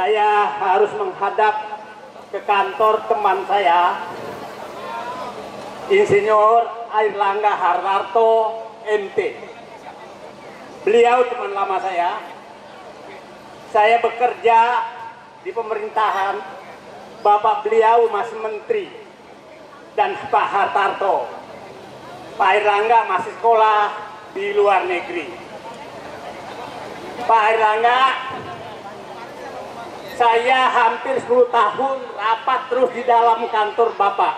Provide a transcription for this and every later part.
saya harus menghadap ke kantor teman saya, Insinyur Airlangga Hartarto, MT. Beliau teman lama saya. Saya bekerja di pemerintahan, bapak beliau masih menteri, dan Pak Hartarto. Pak Airlangga masih sekolah di luar negeri. Pak Airlangga, saya hampir 10 tahun rapat terus di dalam kantor Bapak.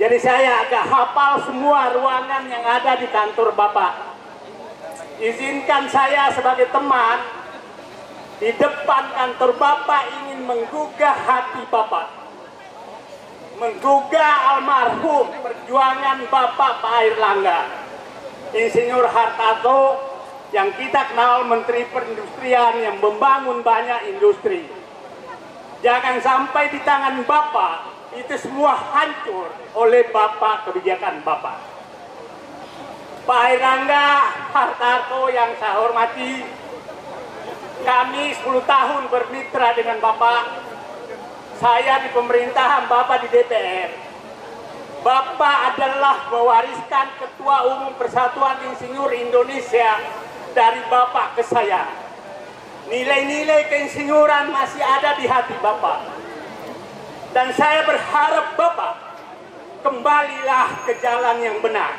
Jadi saya agak hafal semua ruangan yang ada di kantor Bapak. Izinkan saya sebagai teman di depan kantor Bapak ingin menggugah hati Bapak. Menggugah almarhum perjuangan Bapak Pak Airlangga, Insinyur Hartarto, yang kita kenal Menteri Perindustrian yang membangun banyak industri. Jangan sampai di tangan Bapak itu semua hancur oleh Bapak, kebijakan Bapak. Pak Airlangga Hartarto yang saya hormati, kami 10 tahun bermitra dengan Bapak. Saya di pemerintahan, Bapak di DPR. Bapak adalah mewariskan Ketua Umum Persatuan Insinyur Indonesia dari Bapak ke saya. Nilai-nilai keinsinyuran masih ada di hati Bapak. Dan saya berharap Bapak kembalilah ke jalan yang benar.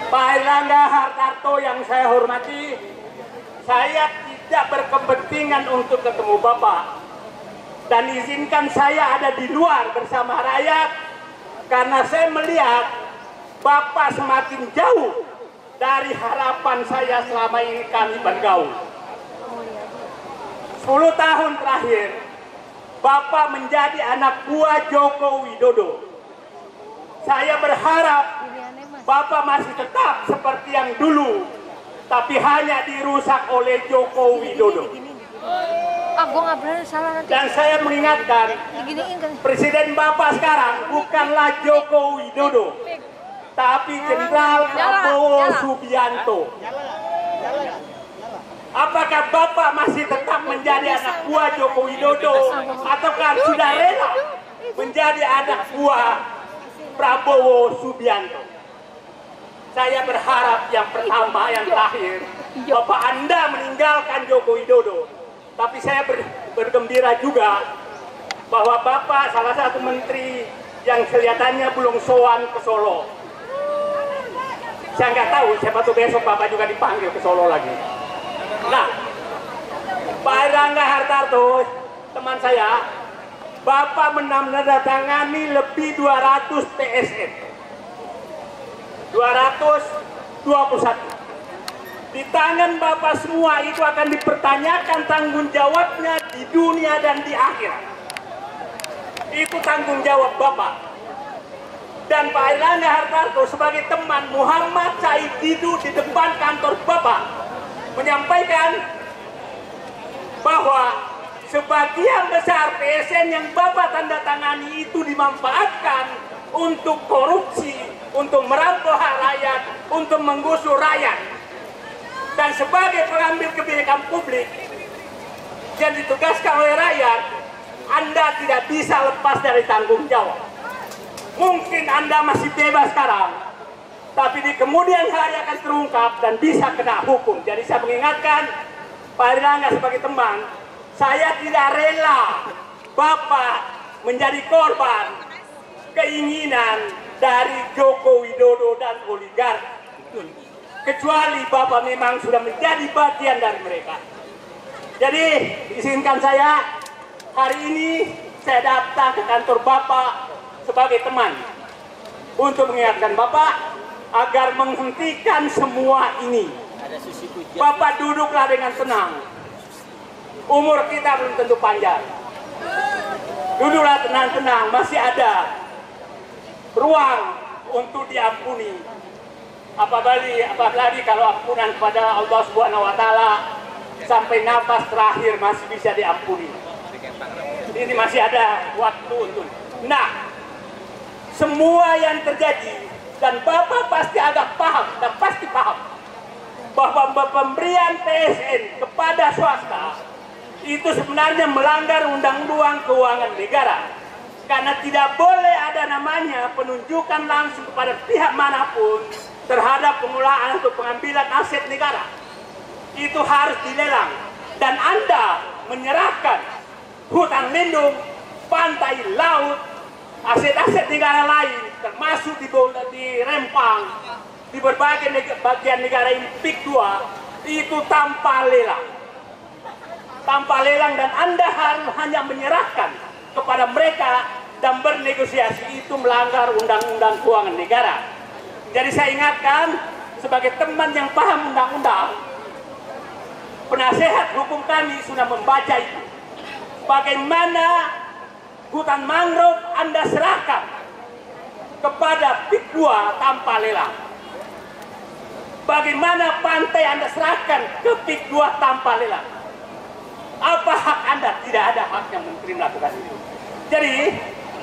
Pak Airlangga Hartarto yang saya hormati, saya tidak berkepentingan untuk ketemu Bapak. Dan izinkan saya ada di luar bersama rakyat, karena saya melihat Bapak semakin jauh dari harapan saya selama ini kami bergaul. 10 tahun terakhir, Bapak menjadi anak buah Joko Widodo. Saya berharap Bapak masih tetap seperti yang dulu, tapi hanya dirusak oleh Joko Widodo. Dan saya mengingatkan, Presiden Bapak sekarang bukanlah Joko Widodo, tapi Jenderal Prabowo Subianto. Apakah Bapak masih tetap menjadi anak buah Joko Widodo, ataukah sudah rela menjadi anak buah Prabowo Subianto? Saya berharap yang pertama, yang terakhir, Bapak Anda meninggalkan Joko Widodo. Tapi saya bergembira juga bahwa Bapak salah satu menteri yang kelihatannya belum sowan ke Solo. Saya nggak tahu, siapa tuh besok Bapak juga dipanggil ke Solo lagi. Nah, Pak Airlangga Hartarto, teman saya, Bapak menandatangani lebih 200 TSN. 221. Di tangan Bapak semua itu akan dipertanyakan tanggung jawabnya di dunia dan di akhirat. Itu tanggung jawab Bapak. Dan Pak Airlangga Hartarto sebagai teman Muhammad Said Didu di depan kantor Bapak menyampaikan bahwa sebagian besar PSN yang Bapak tanda tangani itu dimanfaatkan untuk korupsi, untuk merampok hak rakyat, untuk menggusur rakyat. Dan sebagai pengambil kebijakan publik yang ditugaskan oleh rakyat, Anda tidak bisa lepas dari tanggung jawab. Mungkin Anda masih bebas sekarang, tapi di kemudian hari akan terungkap dan bisa kena hukum. Jadi saya mengingatkan Pak Airlangga sebagai teman, saya tidak rela Bapak menjadi korban keinginan dari Joko Widodo dan oligarki. Kecuali Bapak memang sudah menjadi bagian dari mereka. Jadi izinkan saya hari ini saya datang ke kantor Bapak sebagai teman untuk mengingatkan Bapak agar menghentikan semua ini. Bapak duduklah dengan tenang. Umur kita belum tentu panjang. Duduklah tenang-tenang, masih ada ruang untuk diampuni. Apalagi kalau ampunan kepada Allah Subhanahu wa Ta'ala sampai nafas terakhir masih bisa diampuni. Ini masih ada waktu untuk. Nah, semua yang terjadi, dan Bapak pasti agak paham dan pasti paham bahwa bahwa pemberian PSN kepada swasta itu sebenarnya melanggar Undang-Undang Keuangan Negara, karena tidak boleh ada namanya penunjukan langsung kepada pihak manapun terhadap pengelolaan atau pengambilan aset negara. Itu harus dilelang, dan Anda menyerahkan hutan lindung, pantai, laut, aset-aset negara lain termasuk di Rempang, di berbagai bagian negara ini PIK 2 itu tanpa lelang. Dan Anda harus hanya menyerahkan kepada mereka dan bernegosiasi, itu melanggar Undang-Undang Keuangan Negara. Jadi saya ingatkan sebagai teman yang paham undang-undang, penasehat hukum kami sudah membaca itu. Bagaimana hutan mangrove Anda serahkan kepada PIK 2 tanpa lelang? Bagaimana pantai Anda serahkan ke PIK 2 tanpa lelang? Apa hak Anda? Tidak ada hak yang Menteri melakukan itu. Jadi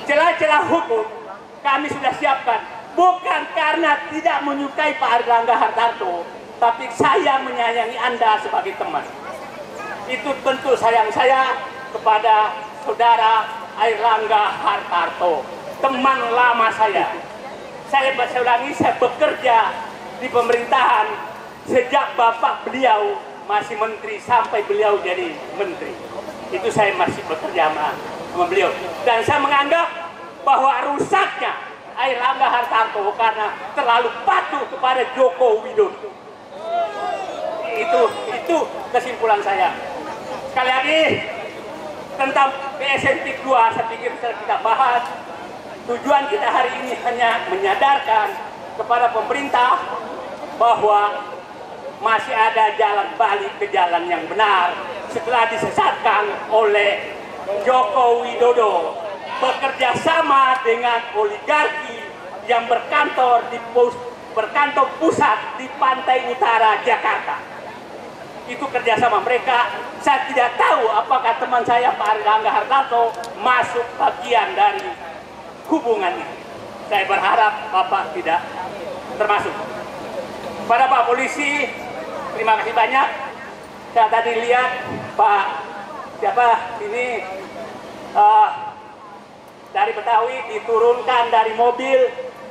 celah-celah hukum kami sudah siapkan, bukan karena tidak menyukai Pak Airlangga Hartarto, tapi saya menyayangi Anda sebagai teman. Itu bentuk sayang saya kepada saudara Airlangga Hartarto, teman lama saya. Saya ulangi, saya bekerja di pemerintahan sejak bapak beliau masih menteri sampai beliau jadi menteri. Itu saya masih bekerja sama beliau. Dan saya menganggap bahwa rusaknya Airlangga Hartarto karena terlalu patuh kepada Joko Widodo. Itu kesimpulan saya. Sekali lagi tentang PSN PIK 2 saya pikir kita bahas. Tujuan kita hari ini hanya menyadarkan kepada pemerintah bahwa masih ada jalan balik ke jalan yang benar setelah disesatkan oleh Joko Widodo bekerja sama dengan oligarki yang berkantor pusat di pantai utara Jakarta. Itu kerjasama mereka. Saya tidak tahu apakah teman saya Pak Airlangga Hartarto masuk bagian dari hubungan ini. Saya berharap Bapak tidak termasuk. Pada Pak Polisi, terima kasih banyak. Saya tadi lihat Pak ini dari Betawi diturunkan dari mobil,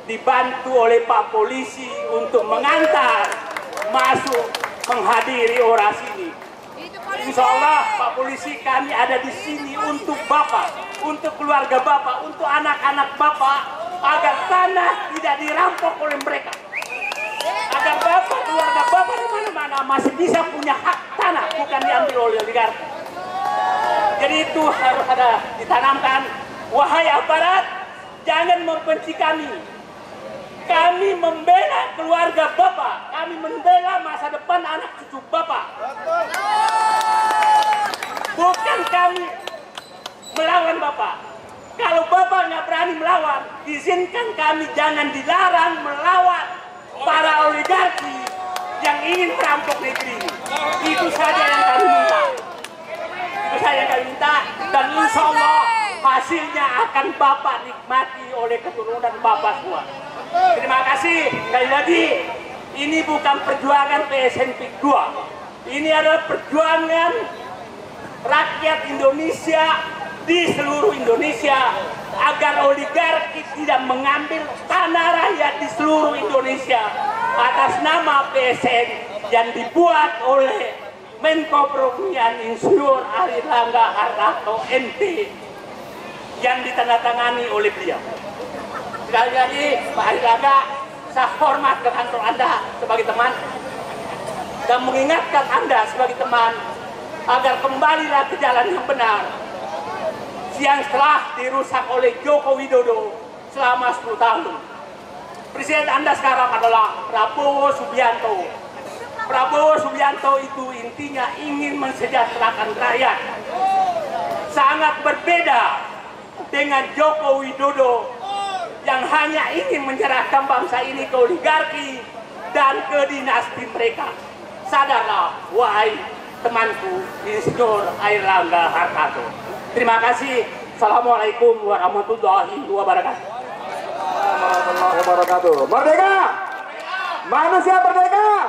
dibantu oleh Pak Polisi untuk mengantar masuk menghadiri orasi ini. Insya Allah Pak Polisi, kami ada di sini untuk Bapak, untuk keluarga Bapak, untuk anak-anak Bapak, agar tanah tidak dirampok oleh mereka, agar Bapak, keluarga Bapak di mana-mana masih bisa punya hak tanah, bukan diambil oleh oligarki. Jadi itu harus ada ditanamkan. Wahai aparat, jangan membenci kami. Kami membela keluarga Bapak, kami membela masa depan anak cucu Bapak. Bukan kami melawan Bapak. Kalau Bapak nggak berani melawan, izinkan kami jangan dilarang melawan para oligarki yang ingin merampok negeri ini. Itu saja yang kami minta. Itu saja yang kami minta, dan insya Allah hasilnya akan Bapak nikmati oleh keturunan Bapak semua. Terima kasih. Sekali lagi, ini bukan perjuangan PSN PIK 2. Ini adalah perjuangan rakyat Indonesia di seluruh Indonesia agar oligarki tidak mengambil tanah rakyat di seluruh Indonesia atas nama PSN yang dibuat oleh Menko Perekonomian Insinyur Airlangga Hartarto MP yang ditandatangani oleh beliau. Sekali lagi Pak Airlangga, saya hormat ke kantor Anda sebagai teman dan mengingatkan Anda sebagai teman agar kembalilah ke jalan yang benar yang telah dirusak oleh Joko Widodo selama 10 tahun. Presiden Anda sekarang adalah Prabowo Subianto. Prabowo Subianto itu intinya ingin mensejahterakan rakyat. Sangat berbeda dengan Joko Widodo yang hanya ingin menyerahkan bangsa ini ke oligarki dan ke dinasti mereka. Sadarlah, wahai temanku, Insinyur Airlangga Hartarto. Terima kasih. Assalamualaikum warahmatullahi wabarakatuh. Warahmatullahi wabarakatuh. Merdeka! Manusia merdeka!